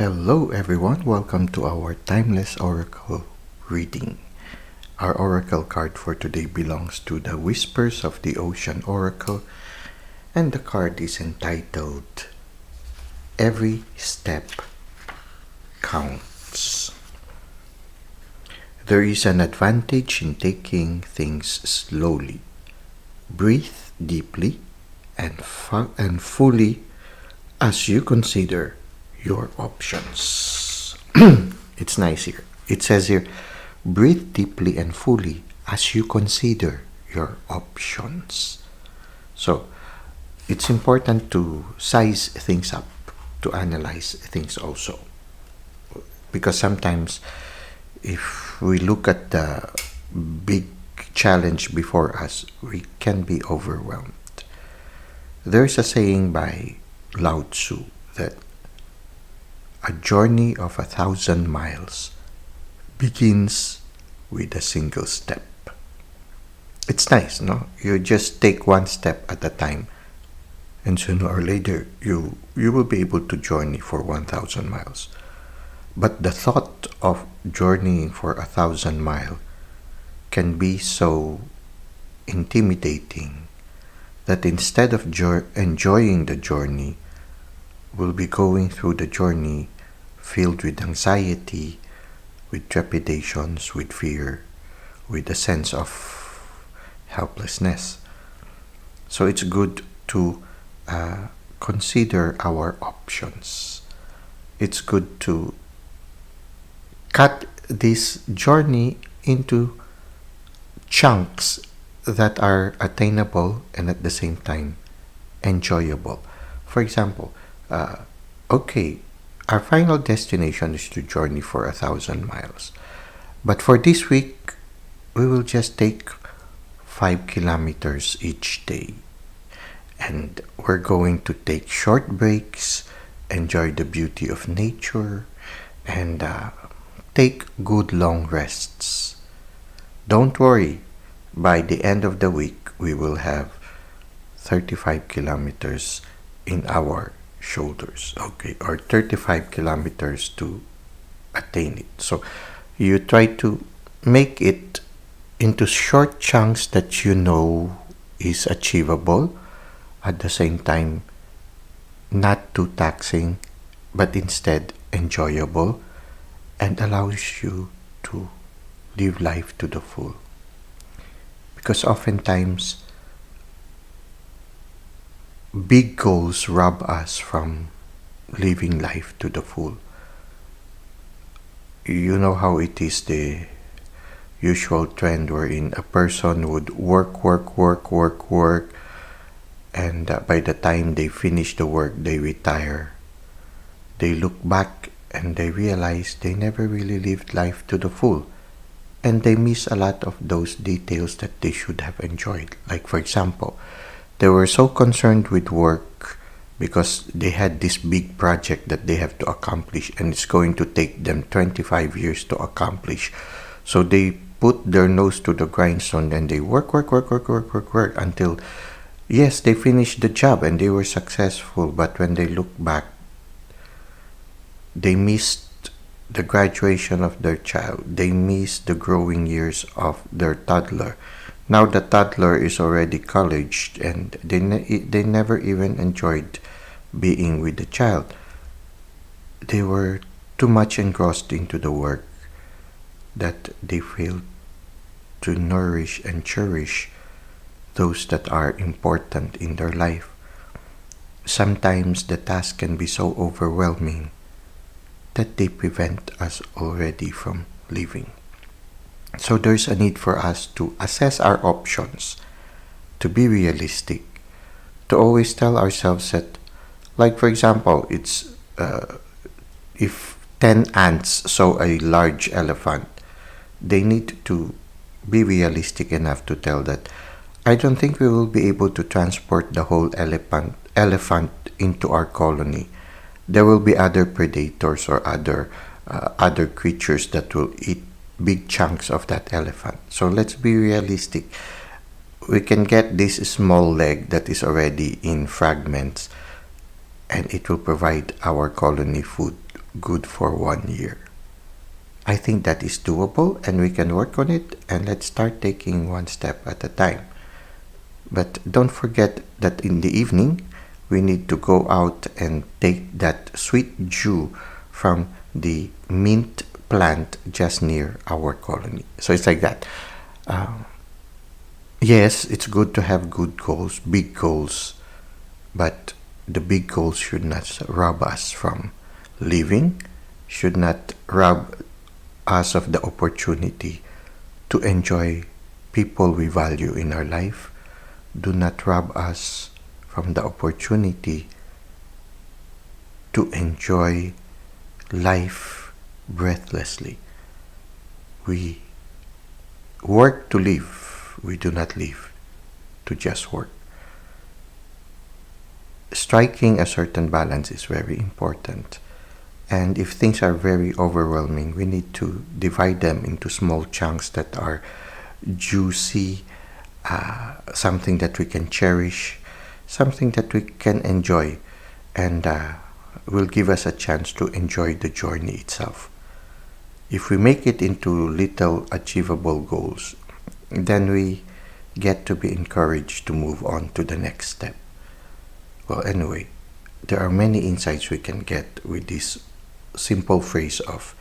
Hello everyone, welcome to our Timeless Oracle reading. Our oracle card for today belongs to the Whispers of the Ocean Oracle, and the card is entitled Every Step Counts. There is an advantage in taking things slowly. Breathe deeply and fully as you consider your options. It's nice here. It says here, breathe deeply and fully as you consider your options. So, it's important to size things up, to analyze things also. Because sometimes, if we look at the big challenge before us, we can be overwhelmed. There's a saying by Lao Tzu that a journey of 1,000 miles begins with a single step. It's nice, no? You just take one step at a time, and sooner or later you will be able to journey for 1,000 miles. But the thought of journeying for 1,000 miles can be so intimidating that instead of enjoying the journey, we'll be going through the journey filled with anxiety, with trepidations, with fear, with a sense of helplessness. So it's good to consider our options. It's good to cut this journey into chunks that are attainable and at the same time enjoyable. For example, our final destination is to journey for 1,000 miles. But for this week, we will just take 5 kilometers each day. And we're going to take short breaks, enjoy the beauty of nature, and take good long rests. Don't worry, by the end of the week, we will have 35 kilometers in our shoulders, or 35 kilometers to attain it. So you try to make it into short chunks that you know is achievable, at the same time not too taxing, but instead enjoyable, and allows you to live life to the full. Because oftentimes big goals rob us from living life to the full. You know how it is, the usual trend wherein a person would work, and by the time they finish the work, they retire. They look back and they realize they never really lived life to the full. And they miss a lot of those details that they should have enjoyed. Like, for example, they were so concerned with work because they had this big project that they have to accomplish, and it's going to take them 25 years to accomplish. So they put their nose to the grindstone and they work until, yes, they finished the job and they were successful. But when they look back, they missed the graduation of their child. They missed the growing years of their toddler. Now the toddler is already college, and they never even enjoyed being with the child. They were too much engrossed into the work that they failed to nourish and cherish those that are important in their life. Sometimes the task can be so overwhelming that they prevent us already from living. So there's a need for us to assess our options, to be realistic, to always tell ourselves that, like for example, it's if 10 ants saw a large elephant, they need to be realistic enough to tell that I don't think we will be able to transport the whole elephant into our colony. There will be other predators or other creatures that will eat big chunks of that elephant. So let's be realistic. We can get this small leg that is already in fragments, and it will provide our colony food good for 1 year. I think that is doable and we can work on it, and let's start taking one step at a time. But don't forget that in the evening, we need to go out and take that sweet dew from the mint plant just near our colony. So it's like that. Yes, it's good to have good goals, big goals, but the big goals should not rob us from living, should not rob us of the opportunity to enjoy people we value in our life. Do not rob us from the opportunity to enjoy life breathlessly. We work to live, we do not live to just work. Striking a certain balance is very important. And if things are very overwhelming, we need to divide them into small chunks that are juicy, something that we can cherish, something that we can enjoy, and will give us a chance to enjoy the journey itself. If we make it into little achievable goals, then we get to be encouraged to move on to the next step. Well, anyway, there are many insights we can get with this simple phrase of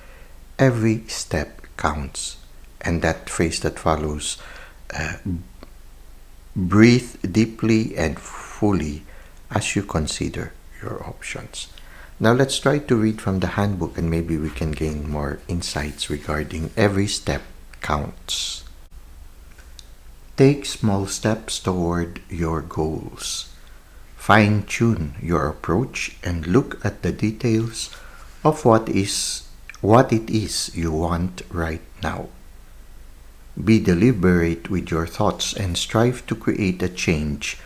every step counts, and that phrase that follows, breathe deeply and fully as you consider your options. Now let's try to read from the handbook and maybe we can gain more insights regarding every step counts. Take small steps toward your goals. Fine-tune your approach and look at the details of what it is you want right now. Be deliberate with your thoughts and strive to create a change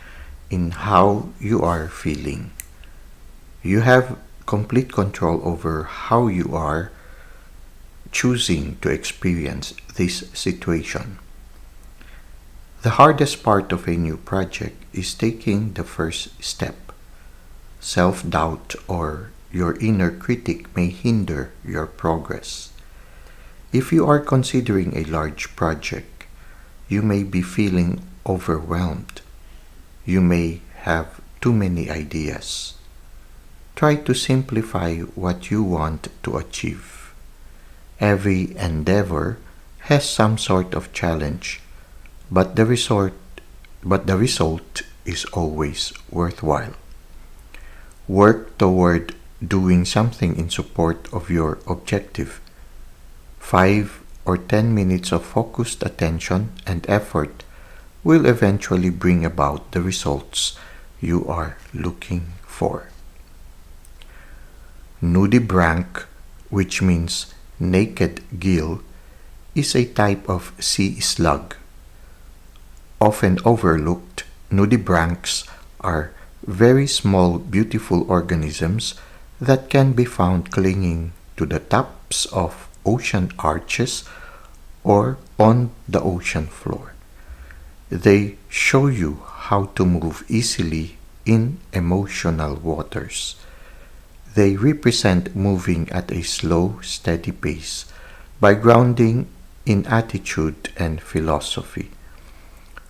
in how you are feeling. You have complete control over how you are choosing to experience this situation. The hardest part of a new project is taking the first step. Self-doubt or your inner critic may hinder your progress. If you are considering a large project, you may be feeling overwhelmed. You may have too many ideas. Try to simplify what you want to achieve. Every endeavor has some sort of challenge, but the result is always worthwhile. Work toward doing something in support of your objective. 5 or 10 minutes of focused attention and effort will eventually bring about the results you are looking for. Nudibranch, which means naked gill, is a type of sea slug. Often overlooked, nudibranchs are very small, beautiful organisms that can be found clinging to the tops of ocean arches or on the ocean floor. They show you how to move easily in emotional waters. They represent moving at a slow, steady pace by grounding in attitude and philosophy.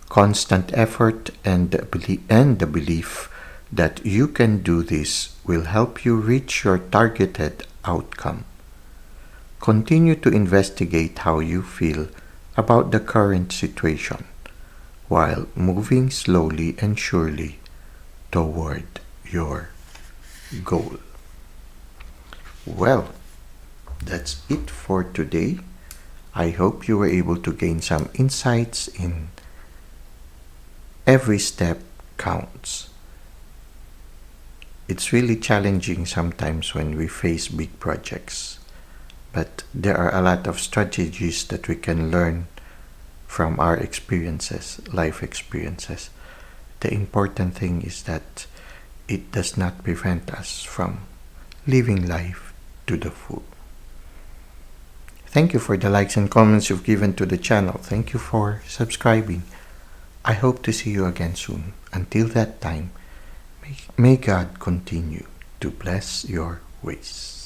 Constant effort and the belief that you can do this will help you reach your targeted outcome. Continue to investigate how you feel about the current situation while moving slowly and surely toward your goal. Well, that's it for today. I hope you were able to gain some insights in every step counts. It's really challenging sometimes when we face big projects, but there are a lot of strategies that we can learn from our experiences, life experiences. The important thing is that it does not prevent us from living life to the full. Thank you for the likes and comments you've given to the channel. Thank you for subscribing. I hope to see you again soon. Until that time, may God continue to bless your ways.